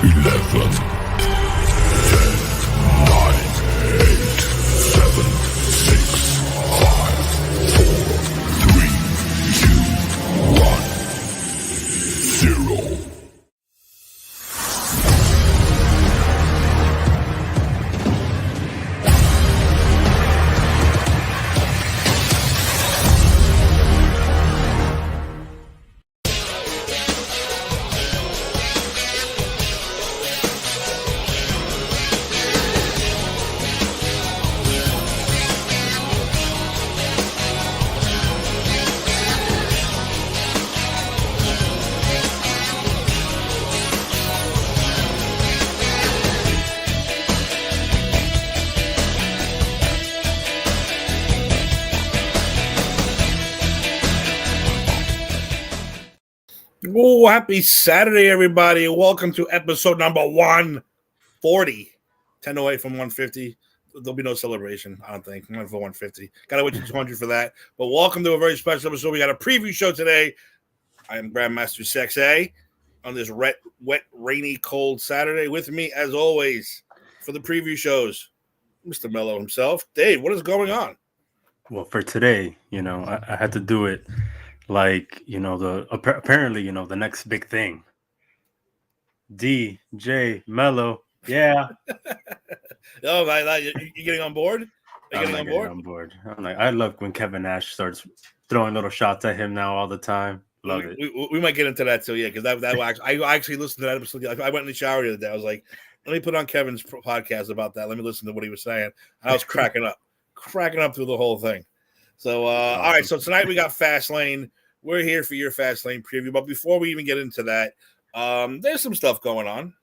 11, 10, 9, 8, 7, 6, 5, 4, 3, 2, 1, 0. Oh, happy Saturday, everybody. Welcome to episode number 140. 10 away from 150. There'll be no celebration, I don't think. I'm going for 150. Got to wait to 200 for that. But welcome to a very special episode. We got a preview show today. I am Grandmaster Sex A on this wet, rainy, cold Saturday. With me, as always, for the preview shows, Mr. Mello himself. Dave, what is going on? Well, for today, I had to do it like, apparently, the next big thing. DJ Mello. Yeah. Oh, you getting on board? I'm not getting on board. I love when Kevin Nash starts throwing little shots at him now all the time. Love it. We might get into that too, yeah, because I actually listened to that episode. I went in the shower the other day. I was like, let me put on Kevin's podcast about that. Let me listen to what he was saying. And I was cracking up through the whole thing. So, awesome. All right. So tonight we got Fastlane. We're here for your Fastlane preview. But before we even get into that, there's some stuff going on.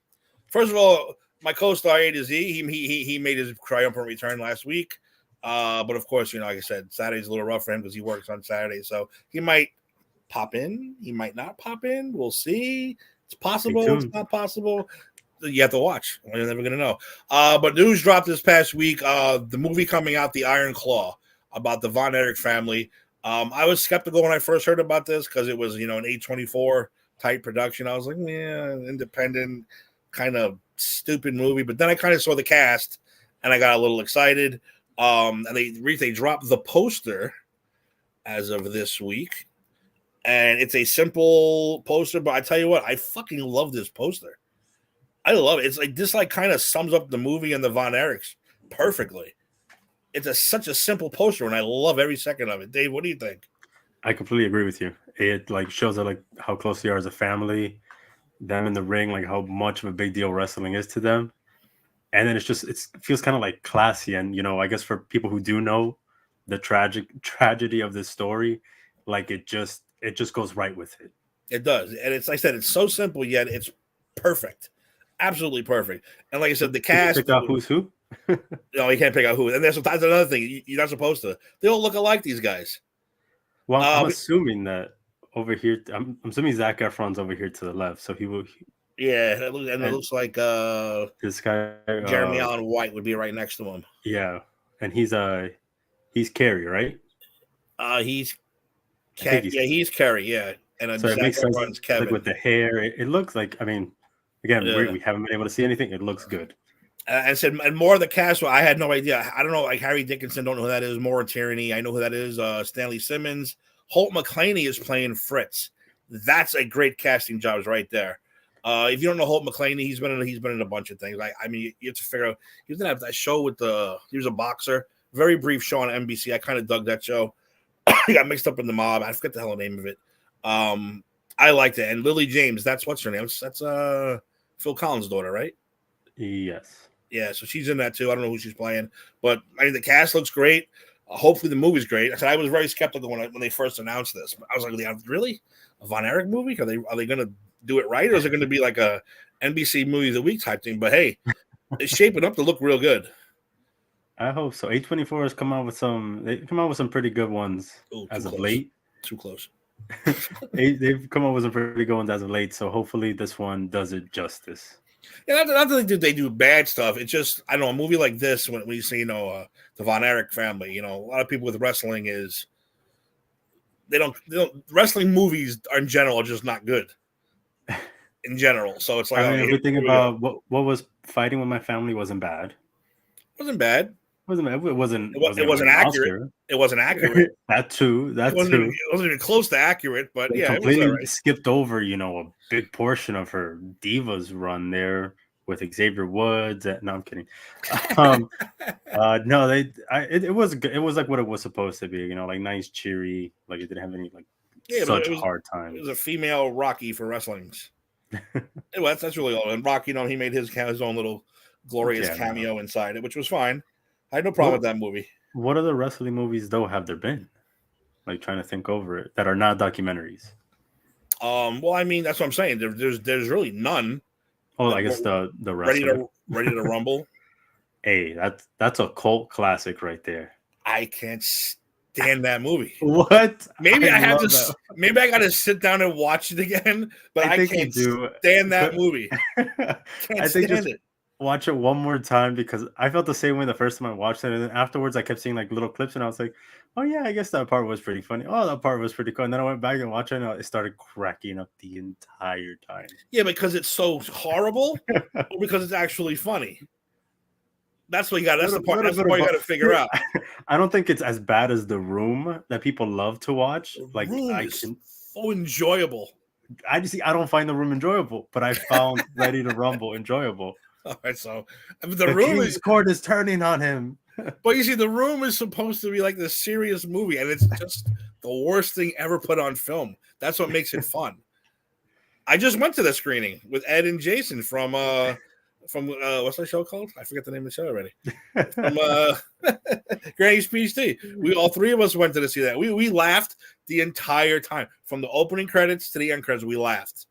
First of all, my co-star A to Z, he made his triumphant return last week. But of course, like I said, Saturday's a little rough for him because he works on Saturday. So he might pop in. He might not pop in. We'll see. It's possible. It's not possible. You have to watch. You're never going to know. But news dropped this past week. The movie coming out, The Iron Claw, about the Von Erich family. I was skeptical when I first heard about this because it was, an A24 type production. I was like, yeah, independent, kind of stupid movie. But then I kind of saw the cast and I got a little excited. And they dropped the poster as of this week. And it's a simple poster, but I tell you what, I fucking love this poster. I love it. It's like this, kind of sums up the movie and the Von Erichs perfectly. It's such a simple poster, and I love every second of it. Dave, what do you think? I completely agree with you. It shows that how close they are as a family, them in the ring, how much of a big deal wrestling is to them. And then it feels kind of classy. And, I guess for people who do know the tragedy of this story, it just goes right with it. It does. And it's, like I said, it's so simple, yet it's perfect. Absolutely perfect. And like I said, the cast. Pick out who's who? No, you can't pick out who. And that's another thing. You're not supposed to. They all look alike, these guys. Well, I'm assuming that over here, I'm assuming Zac Efron's over here to the left. So he will. Yeah, it looks like this guy, Jeremy Allen White, would be right next to him. Yeah, and he's Carrie, right? He's Carrie. Yeah, and so it makes sense. Kevin. With the hair, it looks like. I mean, again, we haven't been able to see anything. It looks good. And more of the cast. Well, I had no idea. I don't know. Harry Dickinson, don't know who that is. Maura Tierney, I know who that is. Stanley Simmons. Holt McClaney is playing Fritz. That's a great casting job, right there. If you don't know Holt McClaney, he's been in a bunch of things. I mean, you have to figure out. He was gonna have that show with he was a boxer. Very brief show on NBC. I kind of dug that show. He got mixed up in the mob. I forget the hell name of it. I liked it. And Lily James, that's what's her name. That's Phil Collins' daughter, right? Yes. Yeah, so she's in that too. I don't know who she's playing, but I mean the cast looks great. Hopefully the movie's great. I was very skeptical when they first announced this. I was like, really, a Von Erich movie? Are they going to do it right, or is it going to be like a NBC movie of the week type thing? But hey, it's shaping up to look real good. I hope so. A24 has come out with some pretty good ones as of late. Too close. They've come up with some pretty good ones as of late. So hopefully this one does it justice. Yeah, not that they do bad stuff. It's just, I don't know, a movie like this, when you see, the Von Erich family, a lot of people with wrestling is, they don't wrestling movies in general are just not good. in general. So it's like, I mean, okay, if we think here we go. about what was Fighting with My Family wasn't bad. Wasn't bad. Wasn't bad. It wasn't It gonna win wasn't an accurate. Oscar. It wasn't accurate. That too. It That wasn't even too. it wasn't even close to accurate. But They yeah, it was all completely right. skipped over, a big portion of her Divas run there with Xavier Woods. No, I'm kidding. Um, no, it was good. It was like what it was supposed to be, like nice, cheery. Like it didn't have any like Yeah, but such hard it was times. a female Rocky for wrestlings. That's really all. And Rocky, he made his own little glorious Yeah, no. cameo inside it, which was fine. I had no problem What with that movie. what other wrestling movies though have there been? Like trying to think over it that are not documentaries. Well, I mean, that's what I'm saying. There's really none Oh, that I guess were the wrestler. ready to rumble. Hey, that's a cult classic right there. I can't stand that movie. What? Maybe I have love to. that. Maybe I got to sit down and watch it again. But I I think you can't do. stand that movie. I Can't think just stand it. watch it one more time because I felt the same way the first time I watched it, and then afterwards I kept seeing like little clips, and I was like, "Oh yeah, I guess that part was pretty funny. Oh, that part was pretty cool." And then I went back and watched it, and it started cracking up the entire time. Yeah, because it's so horrible, or because it's actually funny. That's what you got. That's the part. That's the part you got to figure out. I don't think it's as bad as The Room that people love to watch. The Like Room is so enjoyable. I don't find The Room enjoyable, but I found Ready to Rumble enjoyable. All right, so The Room King's Court is turning on him. But you see, The Room is supposed to be like this serious movie, and it's just the worst thing ever put on film. That's what makes it fun. I just went to the screening with Ed and Jason from what's that show called? I forget the name of the show already. From Granny's PhD. We all three of us went to see that. We laughed the entire time from the opening credits to the end credits. We laughed,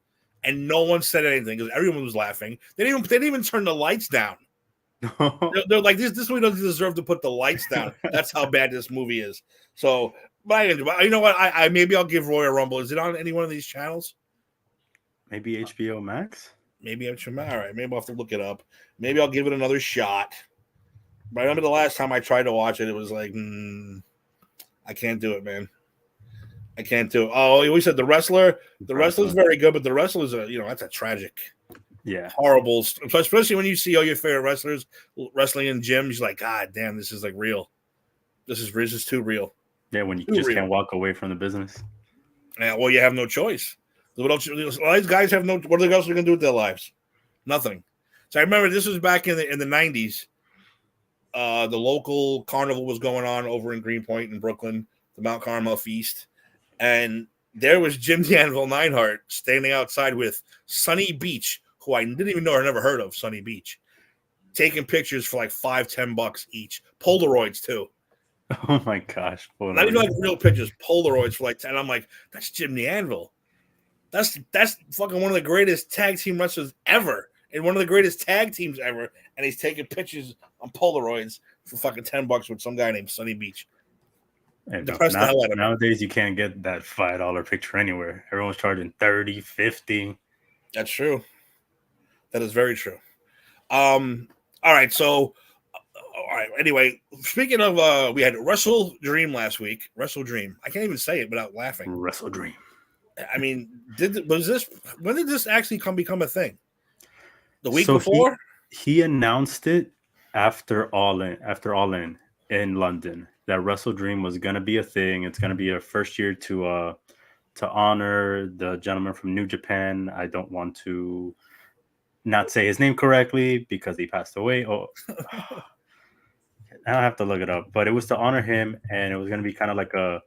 and no one said anything because everyone was laughing. They didn't even turn the lights down. They're like this movie doesn't deserve to put the lights down. That's how bad this movie is. So, but you know what? I maybe I'll give Royal Rumble. Is it on any one of these channels? Maybe HBO Max. Maybe I'm sure. All right, maybe I'll have to look it up. Maybe I'll give it another shot. But I remember the last time I tried to watch it, it was like, I can't do it, man. I can't do it. Oh, we said the wrestler. The wrestler's very good, but the wrestler's that's a tragic, horrible. Especially when you see all your favorite wrestlers wrestling in gyms, you're like, God damn, this is like real. This is too real. Yeah, when you just can't walk away from the business. Yeah, well, you have no choice. What else? These guys have no. What else are they gonna do with their lives? Nothing. So I remember this was back in the 90s. The local carnival was going on over in Greenpoint in Brooklyn, the Mount Carmel Feast, and there was Jim the Anvil Neidhart standing outside with Sunny Beach, who I didn't even know or never heard of. Sunny Beach, taking pictures for like $5-10 each, Polaroids too. Oh my gosh, Polaroids. Not even like real pictures, Polaroids for like 10. I'm like, that's Jim the Anvil. That's fucking one of the greatest tag team wrestlers ever, and one of the greatest tag teams ever. And he's taking pictures on Polaroids for fucking $10 with some guy named Sunny Beach. Hey, nowadays you can't get that $5 picture anywhere. Everyone's charging 30, 50. That's true. That is very true. All right, so all right. Anyway, speaking of, we had Wrestle Dream last week. Wrestle Dream. I can't even say it without laughing. Wrestle Dream. I mean, when did this actually become a thing? The week before? He announced it after All In in London that Wrestle Dream was gonna be a thing. It's gonna be a first year to honor the gentleman from New Japan. I don't want to not say his name correctly because he passed away. Oh, I have to look it up, but it was to honor him, and it was gonna be kind of like a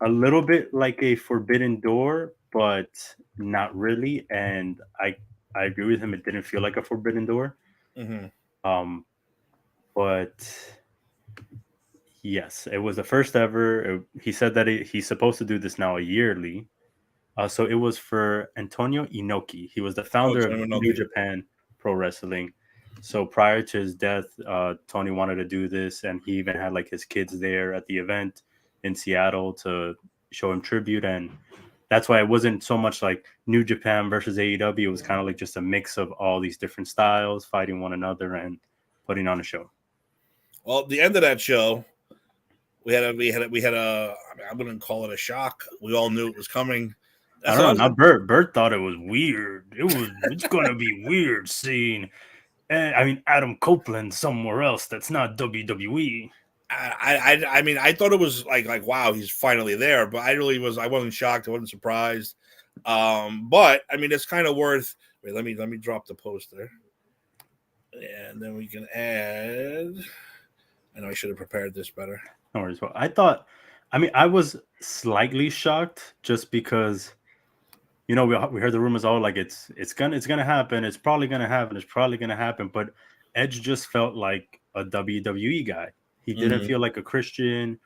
little bit like a forbidden door, but not really. And I agree with him. It didn't feel like a forbidden door. Mm-hmm. But yes, it was the first ever. He said that he's supposed to do this now yearly. So it was for Antonio Inoki. He was the founder of New Japan Pro Wrestling. So prior to his death, Tony wanted to do this, and he even had like his kids there at the event in Seattle to show him tribute. And that's why it wasn't so much like New Japan versus AEW. It was kind of like just a mix of all these different styles fighting one another and putting on a show. Well, at the end of that show, we had a I wouldn't call it a shock. We all knew it was coming. I That's don't what I know. was. Not Bert. Bert thought it was weird. It's gonna be weird seeing. I mean, Adam Copeland somewhere else that's not WWE. I mean, I thought it was like wow, he's finally there, but I wasn't shocked, I wasn't surprised. But I mean, it's kind of worth. Wait, let me drop the poster, and then we can add. I know I should have prepared this better. No worries. Well, I mean, I was slightly shocked just because we heard the rumors all like it's gonna happen. It's probably gonna happen. It's probably gonna happen. But Edge just felt like a WWE guy. He didn't Mm-hmm. feel like a Christian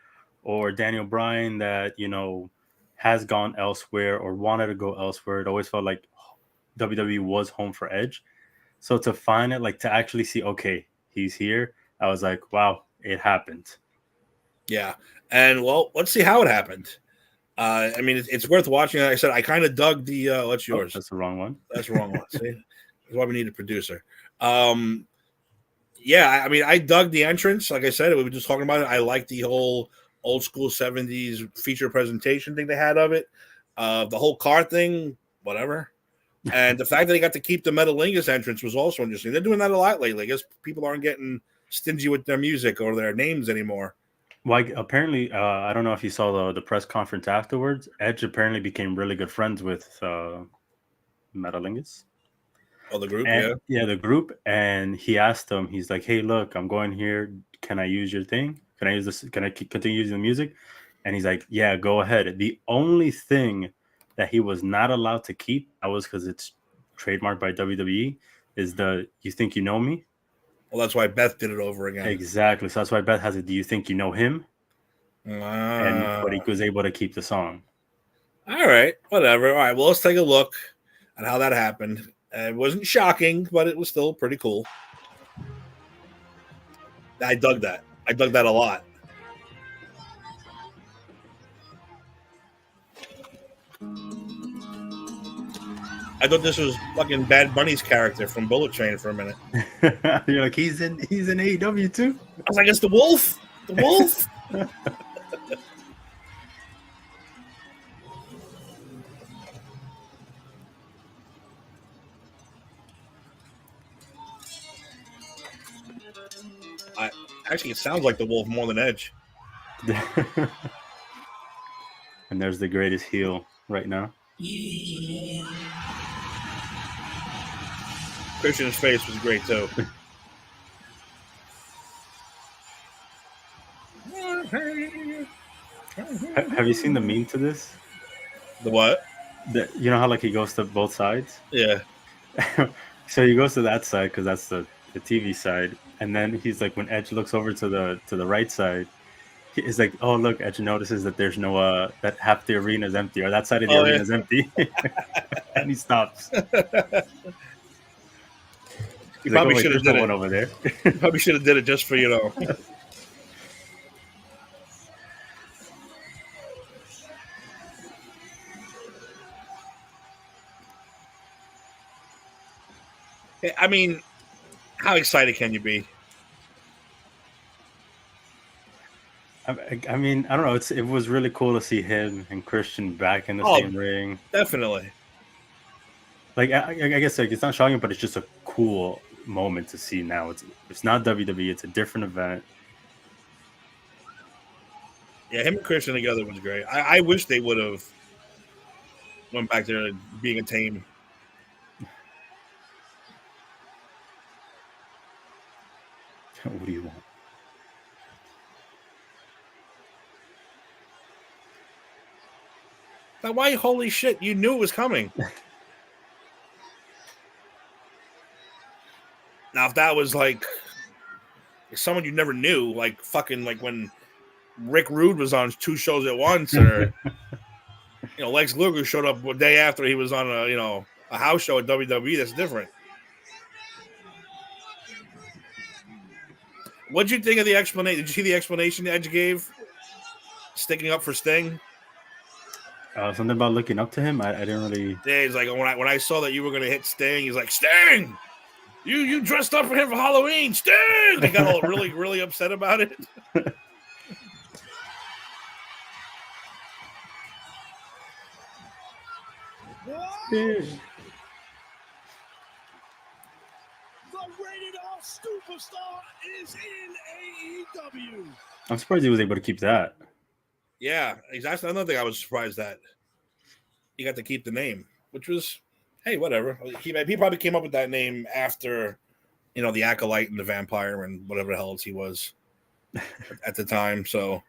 or Daniel Bryan that has gone elsewhere or wanted to go elsewhere. It always felt like WWE was home for Edge. So to find it, like to actually see, okay, he's here. I was like, wow, it happened. Yeah, and well, let's see how it happened. I mean, it's worth watching. Like I said, I kind of dug the. What's Oh, yours? that's the wrong one. That's the wrong one. See, that's why we need a producer. Um, yeah, I mean, I dug the entrance. Like I said, we were just talking about it. I like the whole old school '70s feature presentation thing they had of it. The whole car thing, whatever. And the fact that they got to keep the Metalingus entrance was also interesting. They're doing that a lot lately. I guess people aren't getting stingy with their music or their names anymore. Like apparently, I don't know if you saw the press conference afterwards. Edge apparently became really good friends with Metalingus. Oh, the group, And yeah. yeah, the group. And he asked them, he's like, "Hey, look, I'm going here. Can I use your thing? Can I use this? Can I continue using the music?" And he's like, "Yeah, go ahead." The only thing that he was not allowed to keep, that was because it's trademarked by WWE, is the "You think you know me." Well, that's why Beth did it over again. Exactly. So that's why Beth has it. Do you think you know him? But he Ah, was able to keep the song. all right, whatever. All right, well, let's take a look at how that happened. It wasn't shocking, but it was still pretty cool. I dug that. I dug that a lot. I thought this was fucking Bad Bunny's character from Bullet Train for a minute. You're like, he's in AEW too. I was like, it's the wolf. The wolf. Actually, it sounds like the wolf more than Edge. And there's the greatest heel right now. Christian's face was great too. Have you seen the meme to this? The what? You know how like he goes to both sides? Yeah. So he goes to that side because that's the TV side, and then he's like, when Edge looks over to the right side, he's like, "Oh look," Edge notices that there's no that half the arena is empty, or that side of the arena is empty, and he stops. You He's like, "Oh probably wait, should have there's no did one it. over there." You probably should have did it just for I mean, how excited can you be? I mean, I don't know. It was really cool to see him and Christian back in the Oh, same ring. definitely. Like I guess like it's not shocking, but it's just a cool moment to see now. It's not WWE. It's a different event. Yeah, him and Christian together was great. I wish they would have went back to being a team. What do you want? Now, why? Holy shit! You knew it was coming. Now, if that was like someone you never knew, like fucking like when Rick Rude was on 2 shows at once, or Lex Luger showed up a day after he was on a house show at WWE, that's different. What'd you think of the explanation? Did you see the explanation Edge gave? Sticking up for Sting? Something about looking up to him. I didn't really. Yeah, he's like, when I saw that you were gonna hit Sting, he's like, Sting! You dressed up for him for Halloween, Sting! He got all really, really upset about it. rated R superstar is in AEW. I'm surprised he was able to keep that. Yeah, exactly. Another thing I was surprised that he got to keep the name, which was, hey, whatever. He probably came up with that name after, the Acolyte and the Vampire and whatever the hell else he was at the time. So,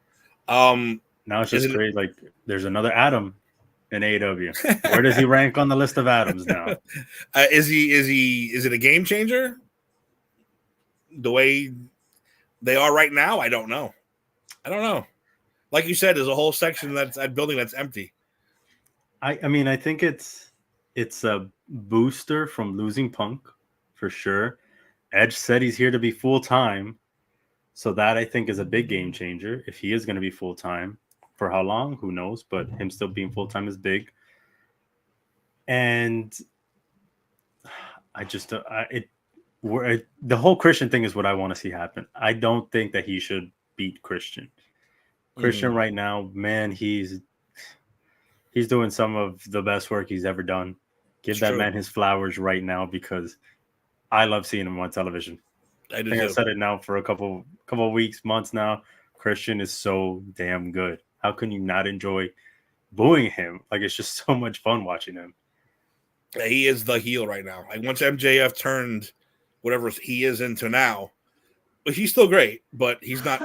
now it's just great. Like, there's another Adam in AEW. Where does he rank on the list of Adams now? Is it a game changer? The way they are right now, I don't know. Like you said, there's a whole section that building that's empty. I mean, I think it's a booster from losing Punk for sure. Edge said he's here to be full time, so that I think is a big game changer. If he is going to be full time, for how long, who knows? But him still being full time is big. And I just the whole Christian thing is what I want to see happen. I don't think that he should beat Christian. Christian right now, man, he's doing some of the best work he's ever done. Give that man his flowers right now, because I love seeing him on television. I think I've said it now for a couple of weeks, months now. Christian is so damn good. How can you not enjoy booing him? Like, it's just so much fun watching him. He is the heel right now. Like, once MJF turned whatever he is into now, but he's still great, but he's not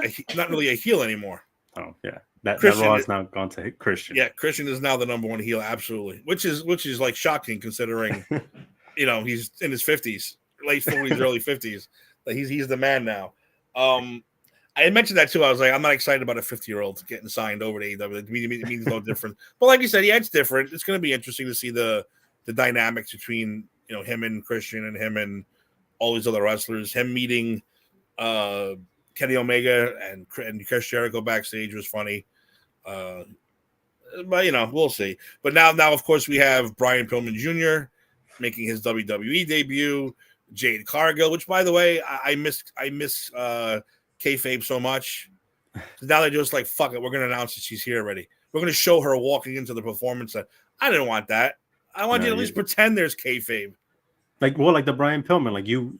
really a heel anymore. Oh yeah, that role has now gone to Christian. Yeah, Christian is now the number one heel, absolutely. Which is like shocking considering, he's in his 50s, late 40s, early 50s. Like he's the man now. I mentioned that too. I was like, I'm not excited about a 50-year-old getting signed over to AEW. It means no different. But like you said, yeah, it's different. It's going to be interesting to see the dynamics between him and Christian and him and all these other wrestlers. Him meeting Kenny Omega and Chris Jericho backstage was funny. But we'll see. But now of course we have Brian Pillman Jr. making his WWE debut. Jade Cargill, which by the way I miss kayfabe so much. Now they're just like, fuck it, we're gonna announce that she's here already. We're gonna show her walking into the performance. I didn't want that. I want you to at least pretend there's kayfabe. Like the Brian Pillman, like you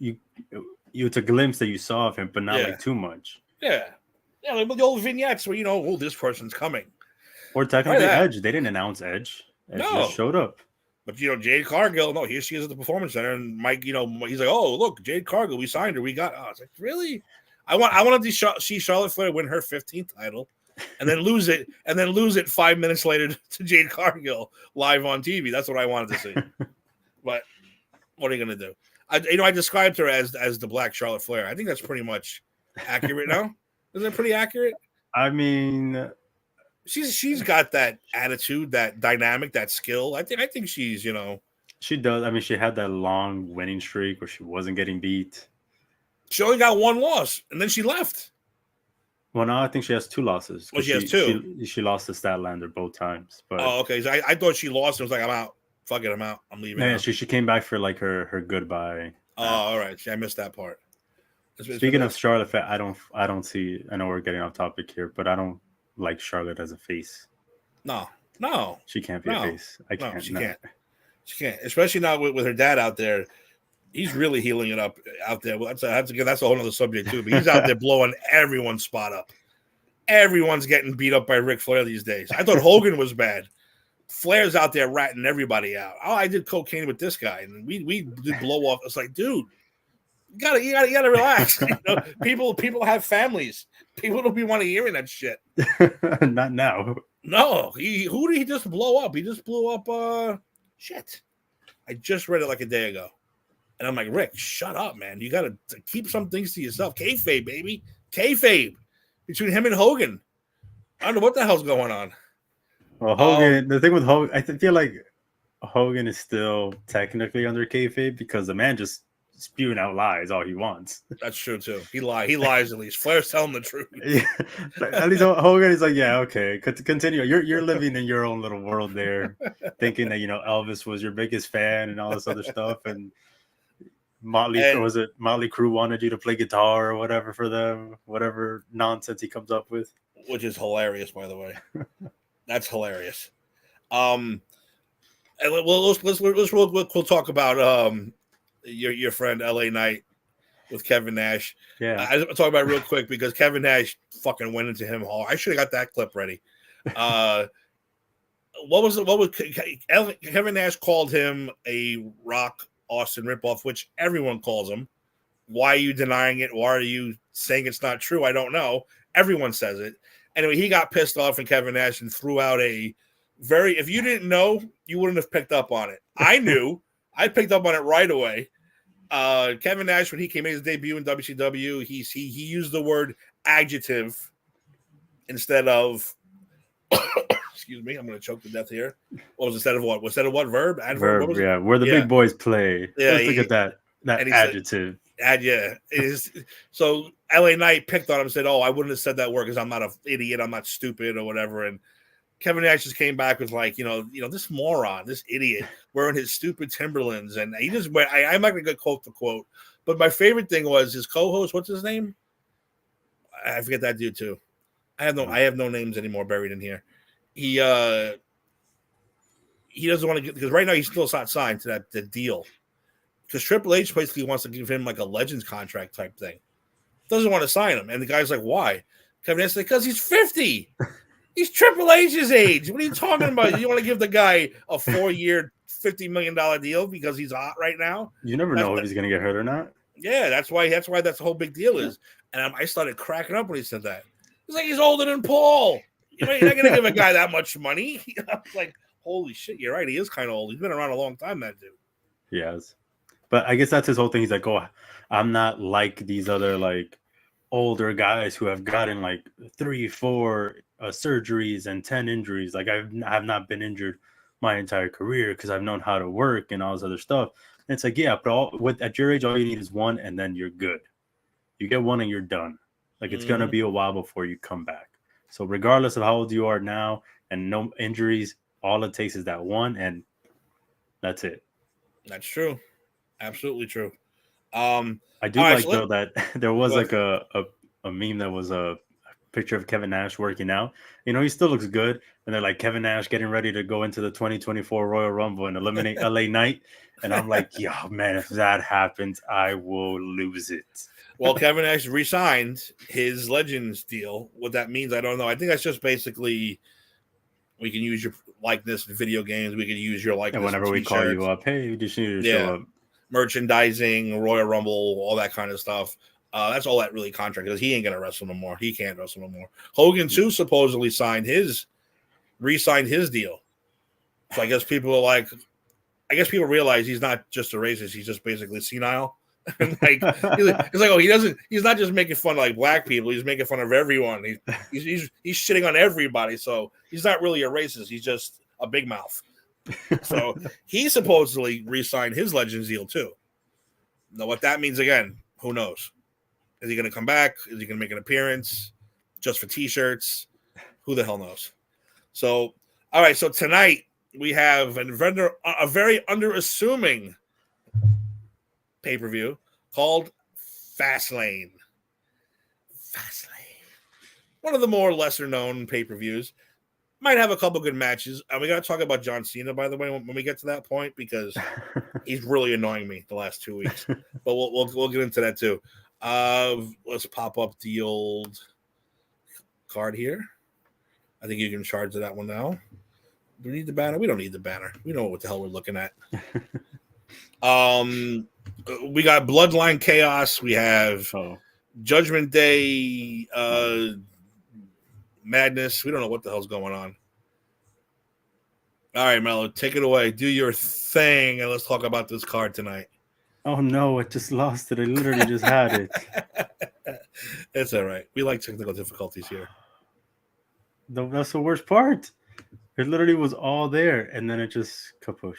it's a glimpse that you saw of him, but not like too much. Yeah, like the old vignettes where this person's coming. Or technically Edge. They didn't announce Edge. Edge just showed up. But Jade Cargill, no, here she is at the Performance Center, and Mike, he's like, oh look, Jade Cargill, we signed her, we got. I was like, really? I wanted to see Charlotte Flair win her 15th title, and then lose it 5 minutes later to Jade Cargill live on TV. That's what I wanted to see. But what are you gonna do? I described her as the Black Charlotte Flair. I think that's pretty much accurate now. Isn't it pretty accurate? I mean, she's got that attitude, that dynamic, that skill. I think she's she does. I mean, she had that long winning streak where she wasn't getting beat. She only got one loss, and then she left. Well, now I think she has 2 losses. Well, she has 2. She lost to Statlander both times. But okay. So I thought she lost. I was like, I'm out. Fuck it, I'm out. I'm leaving. Yeah, she came back for like her goodbye. Oh, all right. See, I missed that part. Speaking of Charlotte, I don't see. I know we're getting off topic here, but I don't like Charlotte as a face. No, she can't be a face. I can't. No, she can't. She can't, especially now with her dad out there. He's really healing it up out there. Well, that's a whole other subject too. But he's out there blowing everyone's spot up. Everyone's getting beat up by Ric Flair these days. I thought Hogan was bad. Flair's out there ratting everybody out. Oh, I did cocaine with this guy, and we did blow off. It's like, dude, you gotta relax. People have families. People don't be want to hearing that shit. Not now. No, who did he just blow up? He just blew up. Shit. I just read it like a day ago. And I'm like, Rick, shut up, man. You got to keep some things to yourself. Kayfabe, baby. Kayfabe. Between him and Hogan. I don't know what the hell's going on. Well, Hogan, the thing with Hogan, I feel like Hogan is still technically under kayfabe because the man just spewing out lies all he wants. That's true, too. He lies at least. Flair's telling the truth. Yeah. At least Hogan is like, yeah, okay. Continue. You're living in your own little world there, thinking that, Elvis was your biggest fan and all this other stuff. And Motley Crue wanted you to play guitar or whatever for them, whatever nonsense he comes up with. Which is hilarious, by the way. That's hilarious. And we'll talk about your friend LA Knight with Kevin Nash. Yeah. I talk about it real quick because Kevin Nash fucking went into him hard. I should have got that clip ready. What was Kevin Nash called him a Rock Austin ripoff, which everyone calls him. Why are you denying it? Why are you saying it's not true? I don't know. Everyone says it. Anyway, he got pissed off in Kevin Nash and threw out a very, if you didn't know, you wouldn't have picked up on it. I knew. I picked up on it right away. Kevin Nash, when he made his debut in WCW, he used the word adjective instead of excuse me, I'm going to choke to death here. What was instead of what? Instead of what? Verb? Adverb? Verb, yeah. Where the big boys play. Yeah, Let's look at that adjective. Yeah. It is. So LA Knight picked on him and said, oh, I wouldn't have said that word because I'm not an idiot. I'm not stupid or whatever. And Kevin Nash just came back with like, this moron, this idiot wearing his stupid Timberlands. And he just went, I'm not going to go quote for quote. But my favorite thing was his co-host. What's his name? I forget that dude too. I have no names anymore buried in here. He doesn't want to get, because right now he's still not signed to the deal. Because Triple H basically wants to give him like a Legends contract type thing. Doesn't want to sign him. And the guy's like, why? Kevin Nash said, because he's 50. He's Triple H's age. What are you talking about? You want to give the guy a 4-year, $50 million deal because he's hot right now? You never know if he's going to get hurt or not. Yeah, that's why that's the whole big deal is. And I started cracking up when he said that. He's like, he's older than Paul. You're not going to give a guy that much money. I was like, holy shit, you're right. He is kind of old. He's been around a long time, that dude. He has. But I guess that's his whole thing. He's like, oh, I'm not like these other like older guys who have gotten like 3-4 surgeries and 10 injuries. Like I have not been injured my entire career because I've known how to work and all this other stuff. And it's like, yeah, but at your age, all you need is one, and then you're good. You get one and you're done. Like it's gonna be a while before you come back. So regardless of how old you are now and no injuries, all it takes is that one, and that's it. That's true. Absolutely true. I do like though that there was like a meme that was a picture of Kevin Nash working out. He still looks good, and they're like Kevin Nash getting ready to go into the 2024 Royal Rumble and eliminate LA Knight. And I'm like, yo, man, if that happens, I will lose it. Well, Kevin Nash re-signed his Legends deal. What that means, I don't know. I think that's just basically we can use your likeness in video games. We can use your likeness. And whenever we call you up, hey, you just need to show up. Merchandising, Royal Rumble, all that kind of stuff. That's all that really contract because he ain't gonna wrestle no more. He can't wrestle no more. Hogan too supposedly re-signed his deal. So I guess people realize he's not just a racist. He's just basically senile. Like he's like, he's not just making fun of like black people. He's making fun of everyone. He's shitting on everybody. So he's not really a racist. He's just a big mouth. So he supposedly re-signed his Legends deal too. Now what that means again, who knows? Is he going to come back? Is he going to make an appearance just for T-shirts? Who the hell knows? So, all right. So tonight we have a very underassuming pay-per-view called Fastlane. One of the more lesser-known pay-per-views. Might have a couple good matches. And we got to talk about John Cena, by the way, when we get to that point, because he's really annoying me the last 2 weeks. But we'll get into that too. Let's pop up the old card here. I think you can charge that one now. Do we need the banner? We don't need the banner. We know what the hell we're looking at. We got Bloodline Chaos. We have Judgment Day Madness. We don't know what the hell's going on. All right, Mello, take it away. Do your thing, and let's talk about this card tonight. Oh no, I just lost it. I literally just had it. It's all right. We like technical difficulties here. That's the worst part. It literally was all there, and then it just kapoosh.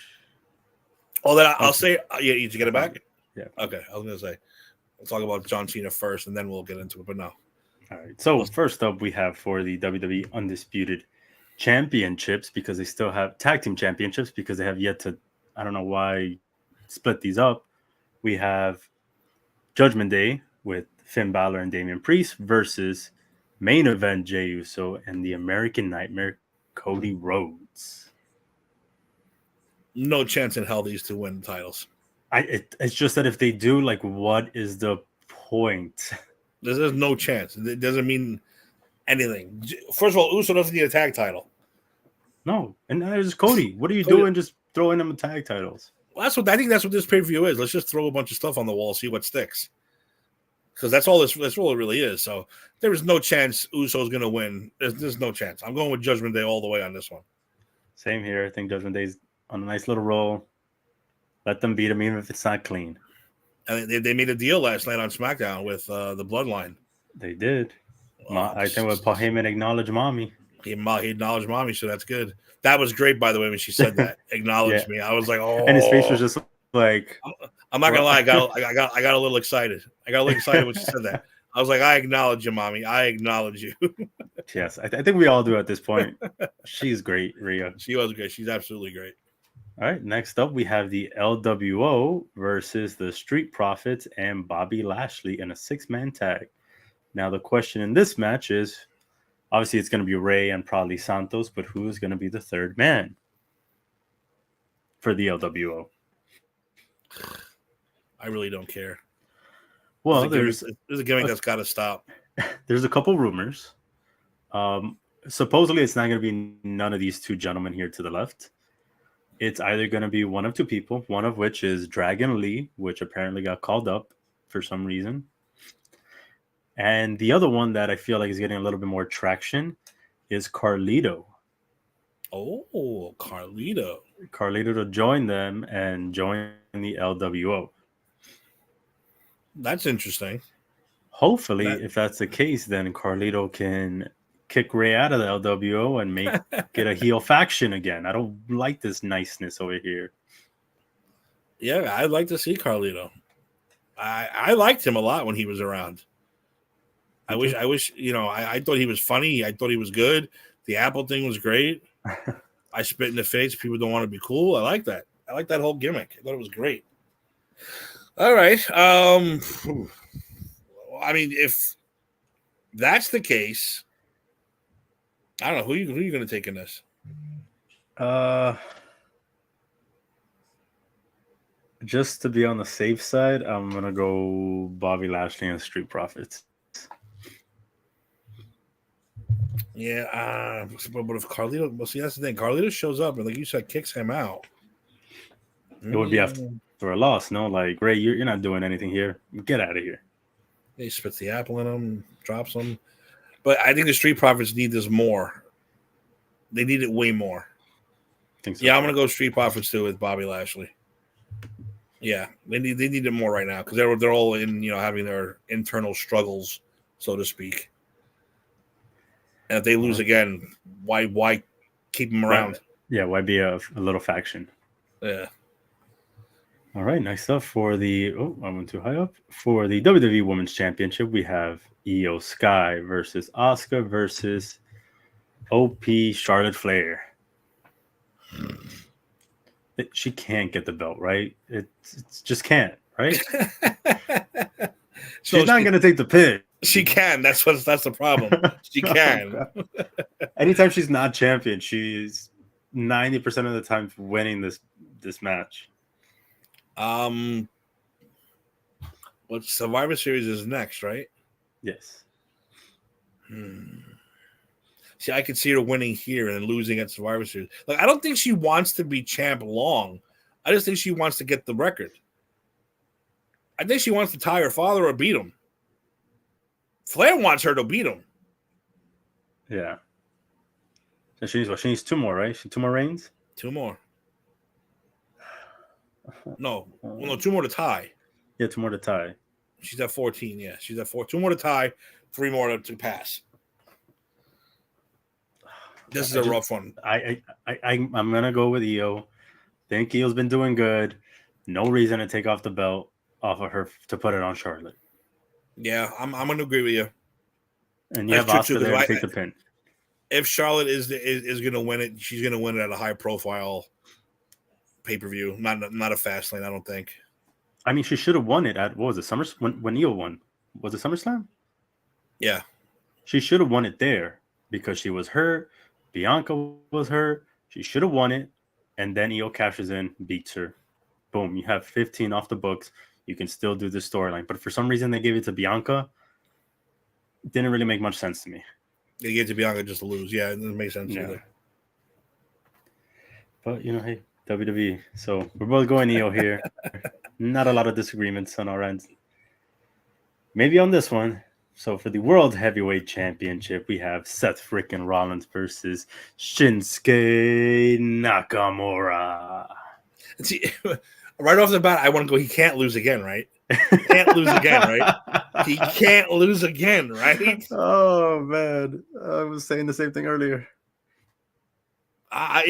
Oh, then I'll say, yeah, you get it back? Yeah. Okay, I was going to say, we'll talk about John Cena first, and then we'll get into it, but no. All right. So first up, we have for the WWE Undisputed Championships, because they still have tag team championships, because they have yet to, I don't know why, split these up. We have Judgment Day with Finn Balor and Damian Priest versus main event Jey Uso and the American Nightmare Cody Rhodes. No chance in hell these two win titles. It's just that if they do, like, what is the point? There's no chance. It doesn't mean anything. First of all, Uso doesn't need a tag title. No, and there's Cody. What are you Cody- doing? Just throwing them tag titles? Well, I think that's what this pay-per-view is. Let's just throw a bunch of stuff on the wall, see what sticks. Because that's all it really is. So there is no chance Uso's going to win. There's no chance. I'm going with Judgment Day all the way on this one. Same here. I think Judgment Day's on a nice little roll. Let them beat him, even if it's not clean. And they made a deal last night on SmackDown with the Bloodline. They did. I think with Paul Heyman acknowledged mommy. He acknowledged mommy, so that's good. That was great, by the way, when she said that. Acknowledged me. I was like, oh. And his face was just like. I'm not gonna lie. I got a little excited. I got a little excited when she said that. I was like, I acknowledge you, mommy. I acknowledge you. Yes, I think we all do at this point. She's great, Rhea. She was great. She's absolutely great. All right, next up we have the LWO versus the Street Profits and Bobby Lashley in a 6-man tag. Now the question in this match is, obviously it's going to be Rey and probably Santos, but who's going to be the third man for the LWO? I really don't care. Well, there's a gimmick that's got to stop. There's a couple rumors. Supposedly it's not going to be none of these two gentlemen here to the left. It's either going to be one of two people, one of which is Dragon Lee, which apparently got called up for some reason. And the other one that I feel like is getting a little bit more traction is Carlito. Oh, Carlito. Carlito to join them and join the LWO. That's interesting. Hopefully, if that's the case, then Carlito can kick Rey out of the LWO and get a heel faction again. I don't like this niceness over here. Yeah, I'd like to see Carlito. I liked him a lot when he was around. I wish, I thought he was funny. I thought he was good. The Apple thing was great. I spit in the face. People don't want to be cool. I like that. I like that whole gimmick. I thought it was great. All right. I mean, if that's the case, I don't know who you going to take in this. Just to be on the safe side, I'm gonna go Bobby Lashley and Street Profits. Yeah, but if Carlito, well, see, that's the thing. Carlito shows up and, like you said, kicks him out. It would be after a loss, no? Like, Ray, you're not doing anything here. Get out of here. He spits the apple in him, drops him. But I think the Street Profits need this more. They need it way more. I think so. Yeah, I'm gonna go Street Profits too with Bobby Lashley. Yeah, they need it more right now because they're all in having their internal struggles, so to speak. And if they lose again, why keep them around? Yeah, why be a little faction? Yeah. All right, next up for I went too high up. For the WWE Women's Championship, we have Io Sky versus Asuka versus OP Charlotte Flair. She can't get the belt, right? It just can't, right? She's not going to take the pin. She can. That's the problem. She can. Anytime she's not champion, she's 90% of the time winning this match. What Survivor Series is next, right? Yes. See, I could see her winning here and losing at Survivor Series. Like, I don't think she wants to be champ long. I just think she wants to get the record. I think she wants to tie her father or beat him. Flair wants her to beat him. Yeah. So she needs 2 more, right? 2 more reigns? 2 more. No, 2 more to tie. Yeah, 2 more to tie. She's at 14. Yeah, she's at 4. 2 more to tie, 3 more to pass. This is a rough one. I'm gonna go with Io. Think Io's been doing good. No reason to take off the belt off of her to put it on Charlotte. Yeah, I'm gonna agree with you. And you have Asuka there to take the pin. If Charlotte is gonna win it, she's gonna win it at a high profile pay-per-view, not a Fastlane, I don't think. I mean, she should have won it at, what was it, when Io won? Was it SummerSlam? Yeah. She should have won it there because she was hurt. Bianca was hurt. She should have won it. and then Io cashes in, beats her. Boom, you have 15 off the books. You can still do the storyline. But for some reason, they gave it to Bianca. Didn't really make much sense to me. They get to Bianca just to lose. Yeah, it doesn't make sense either. But, hey, WWE. So we're both going Io here. Not a lot of disagreements on our ends. Maybe on this one. So for the World Heavyweight Championship, we have Seth freaking Rollins versus Shinsuke Nakamura. See, right off the bat, I want to go. He can't lose again, right? He can't lose again, right? He can't lose again, right? Oh man, I was saying the same thing earlier. I'm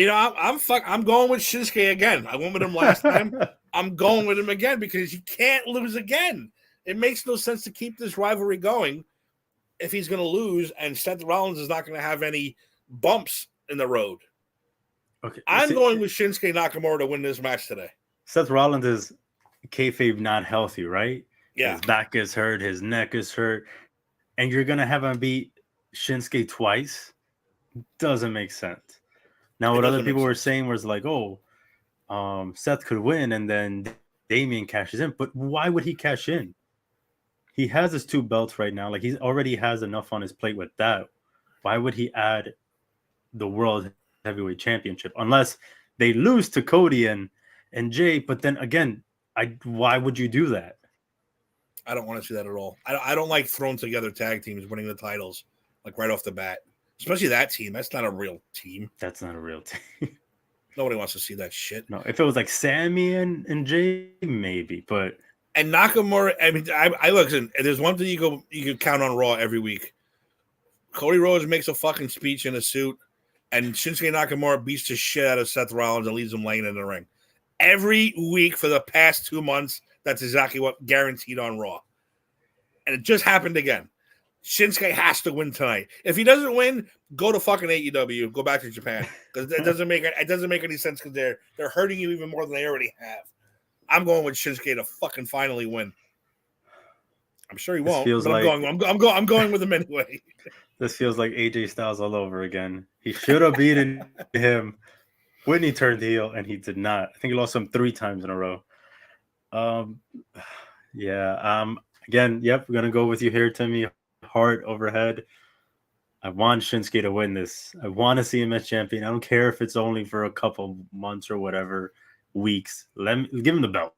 going with Shinsuke again. I went with him last time. I'm going with him again because he can't lose again. It makes no sense to keep this rivalry going if he's going to lose, and Seth Rollins is not going to have any bumps in the road. Okay, I'm going with Shinsuke Nakamura to win this match today. Seth Rollins is kayfabe not healthy, right? Yeah. His back is hurt, his neck is hurt, and you're going to have him beat Shinsuke twice? Doesn't make sense. Now, what other people were saying was like, Seth could win, and then Damian cashes in. But why would he cash in? He has his 2 belts right now. Like, he already has enough on his plate with that. Why would he add the World Heavyweight Championship? Unless they lose to Cody and Jay. But then again, why would you do that? I don't want to see that at all. I don't like throwing together tag teams winning the titles like right off the bat. Especially that team. That's not a real team. That's not a real team. Nobody wants to see that shit. No, if it was like Sammy and Jay, maybe. But and Nakamura, I mean, I listen. There's one thing you can count on Raw every week. Cody Rhodes makes a fucking speech in a suit, and Shinsuke Nakamura beats the shit out of Seth Rollins and leaves him laying in the ring. Every week for the past 2 months, that's exactly what guaranteed on Raw. And it just happened again. Shinsuke has to win tonight. If he doesn't win, go to fucking AEW. Go back to Japan because it doesn't make any sense because they're hurting you even more than they already have. I'm going with Shinsuke to fucking finally win. I'm sure he won't. But I'm going with him anyway. This feels like AJ Styles all over again. He should have beaten him when he turned heel, and he did not. I think he lost him 3 times in a row. Again, yep, we're gonna go with you here, Timmy. Heart overhead. I want Shinsuke to win this. I want to see him as champion. I don't care if it's only for a couple months or whatever weeks. Give him the belt.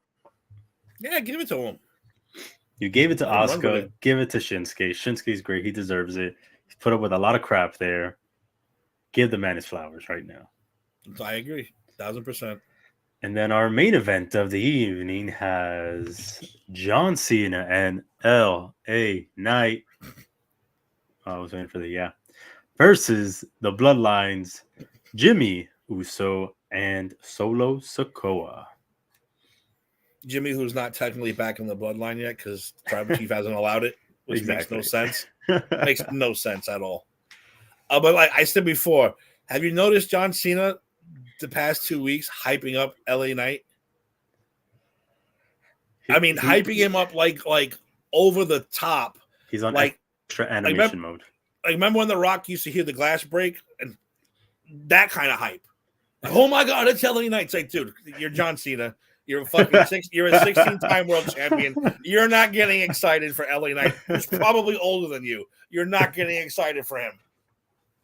Yeah, give it to him. You gave it to Asuka. Give it to Shinsuke. Shinsuke's great. He deserves it. He's put up with a lot of crap there. Give the man his flowers right now. I agree. 1,000%. And then our main event of the evening has John Cena and L.A. Knight. I was waiting for versus the Bloodlines, Jimmy Uso and Solo Sikoa. Jimmy, who's not technically back in the Bloodline yet because Tribal Chief hasn't allowed it, which makes no sense. Makes no sense at all. But like I said before, have you noticed John Cena the past 2 weeks hyping up LA Knight? Hyping him up like over the top. He's on extra animation mode. Remember when The Rock used to hear the glass break and that kind of hype? Like, oh my God, it's LA Knight. It's like, dude, you're John Cena. You're a fucking you're a 16-time world champion. You're not getting excited for LA Knight, who's probably older than you. You're not getting excited for him.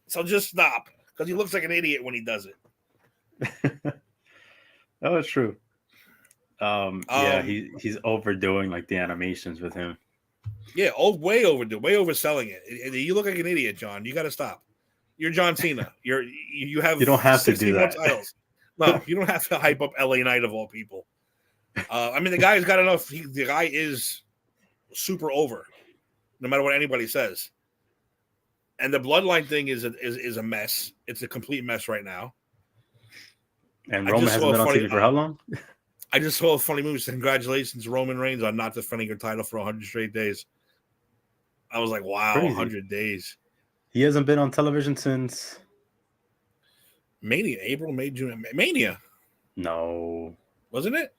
So just stop, because he looks like an idiot when he does it. Oh, it's true. He's overdoing like the animations with him. Yeah, way overselling it. You look like an idiot, John. You got to stop. You're John Cena. You don't have to do that. Titles. No, you don't have to hype up LA Knight of all people. The guy's got enough. The guy is super over, no matter what anybody says. And the Bloodline thing is a mess. It's a complete mess right now. And Roman hasn't been on TV for how long? I just saw a funny movie. Congratulations, Roman Reigns, on not defending your title for 100 straight days. I was like, wow, crazy. 100 days. He hasn't been on television since Mania, April, May, June. Mania. No. Wasn't it?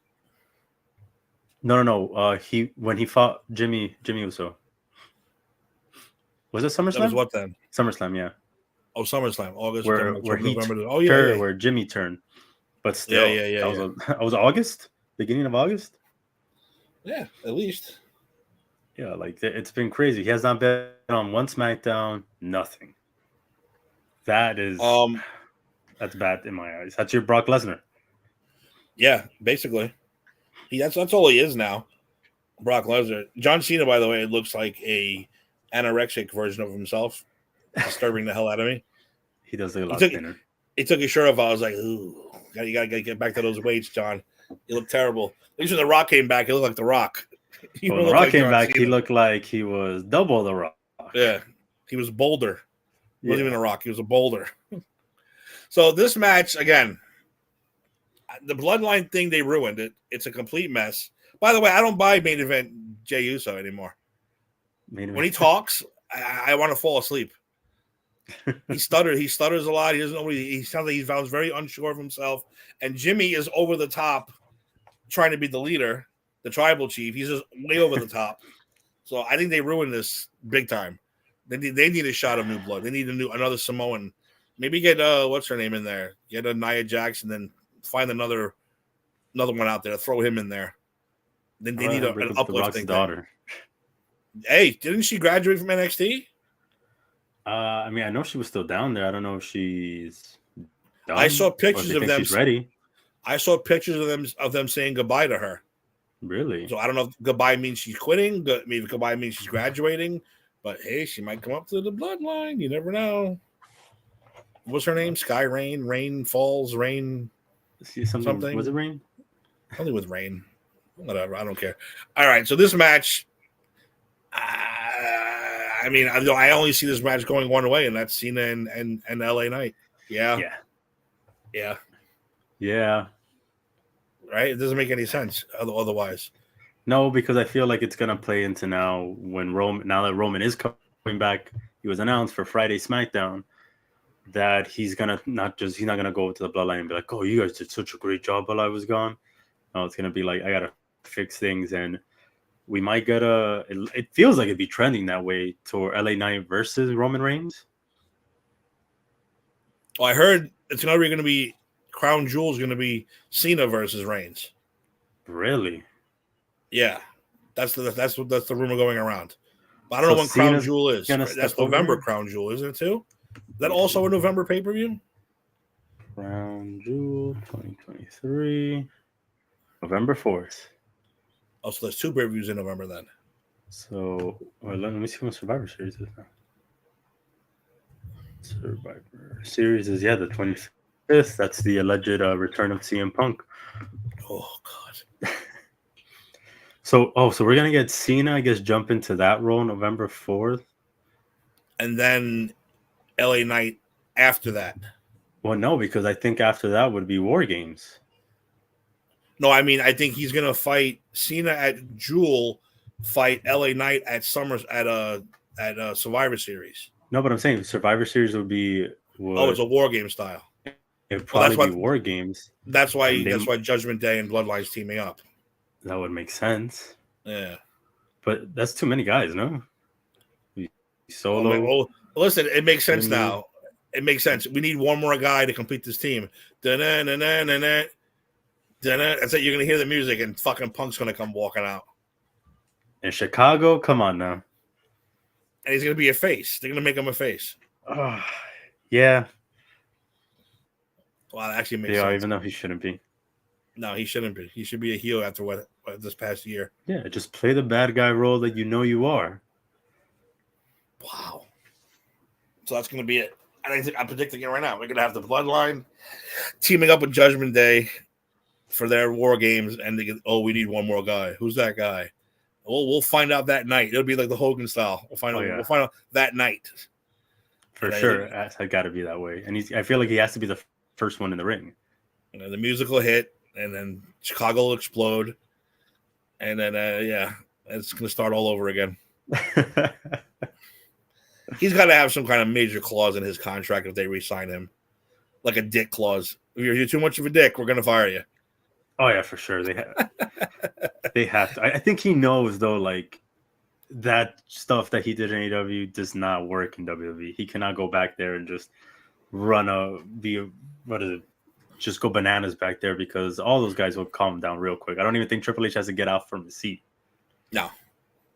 No. When he fought Jimmy Uso. Was it SummerSlam? That was what then? SummerSlam, yeah. Oh, SummerSlam. August, where November. Where Jimmy turned. but still, yeah. that was August, beginning of August. Yeah, at least. Yeah, like it's been crazy. He has not been on one SmackDown, nothing. That is Um, that's bad in my eyes. That's your Brock Lesnar. yeah, basically, that's all he is now. Brock Lesnar. John Cena, by the way, looks like a anorexic version of himself, disturbing the hell out of me. He does look a He lot took thinner. he took his shirt off. I was like, ooh, you gotta get back to those weights, John. You look terrible. At least when The Rock came back, he looked like The Rock. He But don't when The look Rock like came John back, he Cena. looked like he was double The Rock. Yeah, he was bolder. He wasn't Yeah. even a rock. He was a boulder. So this match, again, the bloodline thing, they ruined it. It's a complete mess. By the way, I don't buy main event Jey Uso anymore. When he talks, I want to fall asleep. He stutters a lot. He doesn't know what he sounds like he sounds very unsure of himself. And Jimmy is over the top trying to be the leader, the tribal chief. He's just way over the top. So I think they ruined this big time. They need a shot of new blood. They need another Samoan. Maybe get what's her name in there. Get a Nia Jax, and then find another one out there. Throw him in there. Then they need an uplifting daughter. Hey, didn't she graduate from NXT? I mean, I know she was still down there. I don't know if she's done. I saw pictures of them. She's ready. I saw pictures of them saying goodbye to her. Really? So I don't know if goodbye means she's quitting. Maybe goodbye means she's graduating. But hey, she might come up to the bloodline. You never know. What's her name? Sky Rain, Rain Falls, Rain. Something. Was it Rain? Something with Rain. Whatever. I don't care. All right. So this match. I mean, I only see this match going one way, and that's Cena and LA Knight. Yeah. Right? It doesn't make any sense otherwise. No, because I feel like it's gonna play into now that Roman is coming back. He was announced for Friday SmackDown that he's not gonna go to the bloodline and be like, "Oh, you guys did such a great job while I was gone." No, it's gonna be like, I gotta fix things, and we might get it feels like it'd be trending that way toward LA Knight versus Roman Reigns. Well, I heard it's going to be Crown Jewel is going to be Cena versus Reigns. Really? Yeah, that's the rumor going around. But I don't know when Crown Jewel is. That's November Crown Jewel, isn't it too? Is that also a November pay-per-view? Crown Jewel 2023, November 4th. Oh, so there's two pay-per-views in November then. So let me see what Survivor Series is now. Survivor Series is the 25th. That's the alleged return of CM Punk. Oh God. So we're gonna get Cena, I guess, jump into that role November 4th, and then LA Knight after that. Well, no, because I think after that would be War Games. No, I mean, I think he's gonna fight Cena at Jewel, fight LA Knight at Summers at a Survivor Series. No, but I'm saying Survivor Series would be. It's a War Game style. It would probably be War Games. That's why Judgment Day and Bloodline's teaming up. That would make sense. Yeah, but that's too many guys, no? Solo. Well, listen, it makes sense now. It makes sense. We need one more guy to complete this team. Da-na-na-na-na-na. That's it. You're gonna hear the music, and fucking Punk's gonna come walking out. In Chicago, come on now. And he's gonna be a face. They're gonna make him a face. Yeah. Well, that actually makes sense. Even though he shouldn't be. No, he shouldn't be. He should be a heel after what this past year. Yeah, just play the bad guy role that you know you are. Wow. So that's gonna be it. I'm predicting it right now. We're gonna have the Bloodline teaming up with Judgment Day for their War Games, and they get, we need one more guy. Who's that guy? We'll find out that night. It'll be like the Hogan style. We'll find out that night. For sure, it's got to be that way. And I feel like he has to be the first one in the ring. And then the music will hit, and then Chicago will explode, and then it's gonna start all over again. He's got to have some kind of major clause in his contract if they re-sign him, like a dick clause. If you're too much of a dick, we're gonna fire you. Oh yeah, for sure. They have to. I think he knows though, like that stuff that he did in AEW does not work in WWE. He cannot go back there and just just go bananas back there because all those guys will calm down real quick. I don't even think Triple H has to get out from his seat. No,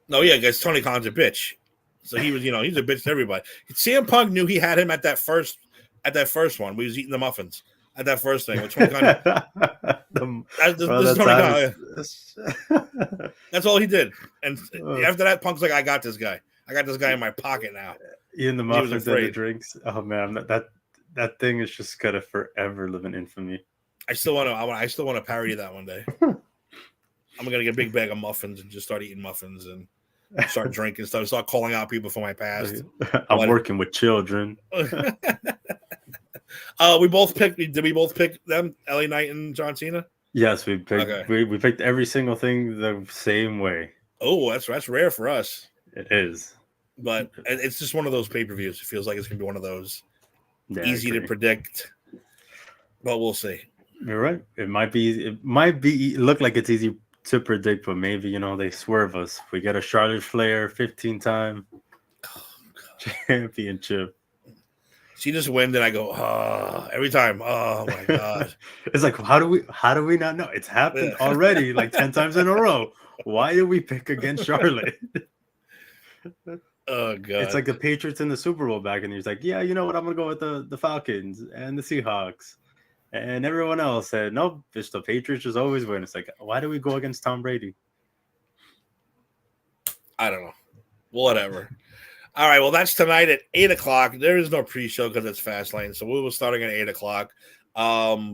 yeah, because Tony Khan's a bitch. So he was, he's a bitch to everybody. CM Punk knew he had him at that first one. We was eating the muffins at that first thing with Tony Khan. This is Tony Khan. That's all he did. And after that, Punk's like, I got this guy. I got this guy in my pocket now. Eating the muffins and the drinks. Oh man, that thing is just gonna forever live in infamy. I still want to parody that one day. I'm gonna get a big bag of muffins and just start eating muffins and start drinking stuff. Start calling out people from my past. I'm working with children. We both picked. Did we both pick them? LA Knight and John Cena. Yes, we picked. Okay. We picked every single thing the same way. Oh, that's rare for us. It is. But it's just one of those pay-per-views. It feels like it's gonna be one of those easy to predict. But we'll see. You're right. It might be look like it's easy to predict, but maybe they swerve us. We get a Charlotte Flair 15-time championship. She just wins, and I go, every time. Oh my god! It's like, how do we not know? It's happened already, like 10 times in a row. Why did we pick against Charlotte? Oh god! It's like the Patriots in the Super Bowl back, and he's like, yeah, you know what? I'm gonna go with the Falcons and the Seahawks, and everyone else said, nope, it's the Patriots just always win. It's like, why do we go against Tom Brady? I don't know. Whatever. All right, well, that's tonight at 8 o'clock. There is no pre-show because it's Fastlane, so we will starting at 8 o'clock. Yeah,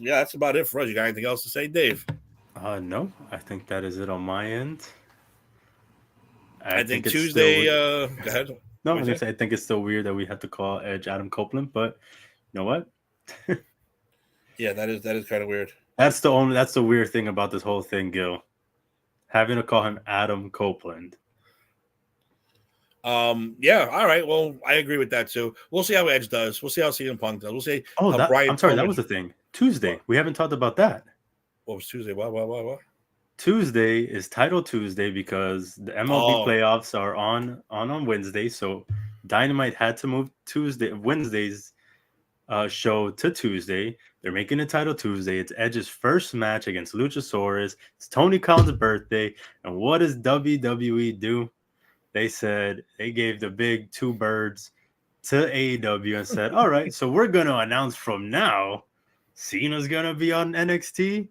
that's about it for us. You got anything else to say, Dave? No, I think that is it on my end. I think Tuesday. Go ahead. No, I think it's still weird that we had to call Edge Adam Copeland, but you know what? Yeah, that is kind of weird. That's the weird thing about this whole thing, Gil. Having to call him Adam Copeland. Yeah, all right. Well, I agree with that too. We'll see how Edge does. We'll see how CM Punk does. We'll see. Oh, I'm sorry, that was the thing. Tuesday. We haven't talked about that. What was Tuesday? What? Tuesday is Title Tuesday because the MLB playoffs are on Wednesday. So Dynamite had to move Wednesday's show to Tuesday. They're making it Title Tuesday. It's Edge's first match against Luchasaurus. It's Tony Khan's birthday. And what does WWE do? They said they gave the big two birds to AEW and said, all right, so we're going to announce from now, Cena's going to be on NXT.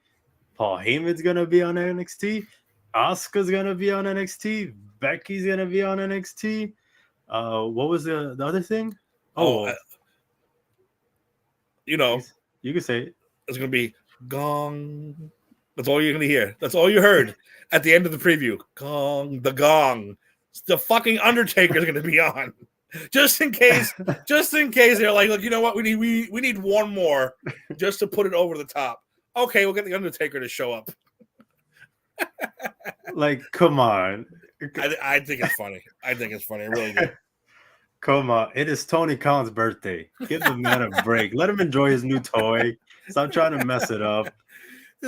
Paul Heyman's going to be on NXT. Asuka's going to be on NXT. Becky's going to be on NXT. What was the other thing? You can say it. It's going to be gong. That's all you're going to hear. That's all you heard at the end of the preview. Gong, the gong. The fucking Undertaker is going to be on, just in case they're like, look, you know what? We need one more just to put it over the top. Okay, we'll get the Undertaker to show up. Like, come on. I think it's funny. I really do. Come on. It is Tony Khan's birthday. Give the man a break. Let him enjoy his new toy. Stop trying to mess it up.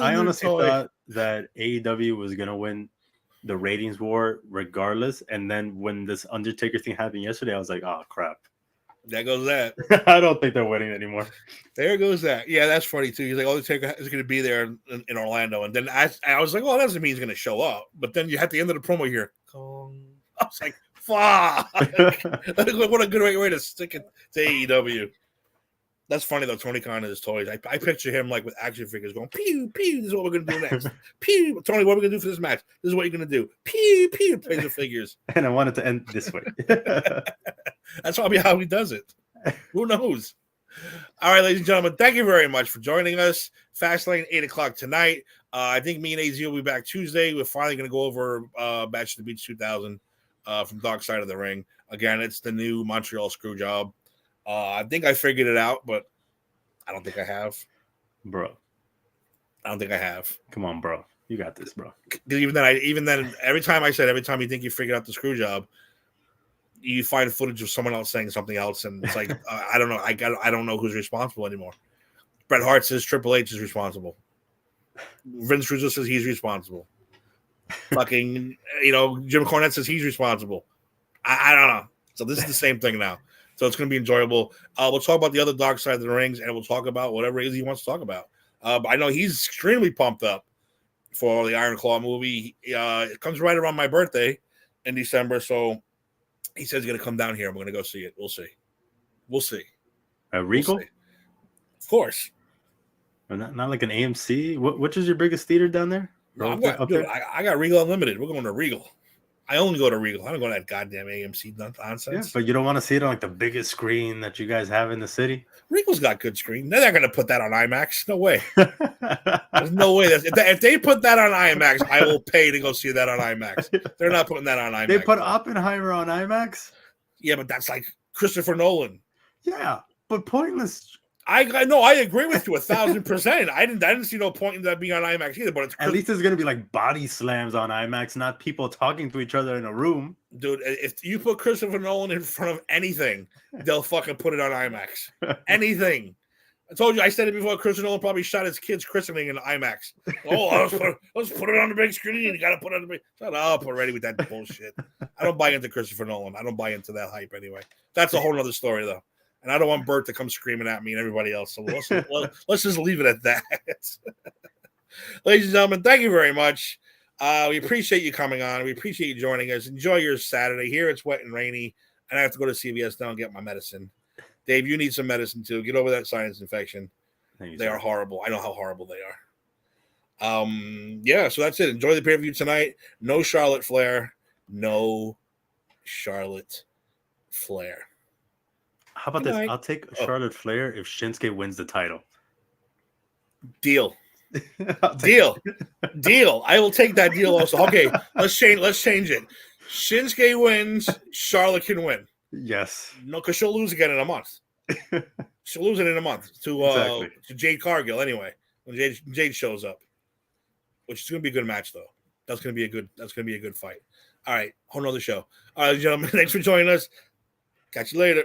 I honestly thought that AEW was going to win the ratings war regardless, and then when this Undertaker thing happened yesterday, I was like, oh crap, there goes that. I don't think they're winning anymore. There goes that. Yeah, that's funny too. He's like, Undertaker is going to be there in Orlando, and then I was like, well, that doesn't mean he's going to show up, but then you had the end of the promo here. I was like, fuck. What a good way to stick it to AEW. That's funny though. Tony Khan and his toys. I picture him like with action figures going pew pew. This is what we're gonna do next. Pew. Tony, what are we gonna do for this match? This is what you're gonna do. Pew pew. Plays the figures. And I want it to end this way. That's probably how he does it. Who knows? All right, ladies and gentlemen, thank you very much for joining us. Fastlane 8 o'clock tonight. I think me and AZ will be back Tuesday. We're finally gonna go over Match of the Beach 2000 from Dark Side of the Ring. Again, it's the new Montreal screw job. I think I figured it out, but I don't think I have. Bro. I don't think I have. Come on, bro. You got this, bro. Even then, every time you think you figured out the screw job, you find footage of someone else saying something else, and it's like, I don't know. I don't know who's responsible anymore. Bret Hart says Triple H is responsible. Vince Russo says he's responsible. Fucking, Jim Cornette says he's responsible. I don't know. So this is the same thing now. So it's going to be enjoyable. We'll talk about the other dark side of the rings, and we'll talk about whatever it is he wants to talk about. But I know he's extremely pumped up for the Iron Claw movie. It comes right around my birthday in December, so he says he's going to come down here. I'm going to go see it. We'll see. We'll see. Regal? We'll see. Of course. Not like an AMC. Which is your biggest theater down there? No, I got Regal Unlimited. We're going to Regal. I only go to Regal. I don't go to that goddamn AMC nonsense. Yeah, but you don't want to see it on like the biggest screen that you guys have in the city. Regal's got good screen. They're not going to put that on IMAX. No way. There's no way. If they put that on IMAX, I will pay to go see that on IMAX. They're not putting that on IMAX. They put Oppenheimer on IMAX? Yeah, but that's like Christopher Nolan. Yeah, but pointless. I know. I agree with you 1,000%. I didn't see no point in that being on IMAX either. But at least it's gonna be like body slams on IMAX, not people talking to each other in a room. Dude, if you put Christopher Nolan in front of anything, they'll fucking put it on IMAX. Anything. I told you. I said it before. Christopher Nolan probably shot his kid's christening in IMAX. Oh, let's put it on the big screen. You gotta put it on the big. Shut up already with that bullshit. I don't buy into Christopher Nolan. I don't buy into that hype anyway. That's a whole other story though. And I don't want Bert to come screaming at me and everybody else. So let's just leave it at that. Ladies and gentlemen, thank you very much. We appreciate you coming on. We appreciate you joining us. Enjoy your Saturday. Here it's wet and rainy, and I have to go to CVS now and get my medicine. Dave, you need some medicine too. Get over that sinus infection. They are horrible. I know how horrible they are. Yeah, so that's it. Enjoy the pay-per-view tonight. No Charlotte Flair. No Charlotte Flair. How about this? I'll take Charlotte Flair if Shinsuke wins the title. Deal. Deal. I will take that deal also. Okay, let's change it. Shinsuke wins, Charlotte can win. Yes. No, because she'll lose again in a month. She'll lose it in a month to Jade Cargill anyway, when Jade shows up. Which is gonna be a good match though. That's gonna be a good fight. All right, whole nother show. All right, gentlemen, thanks for joining us. Catch you later.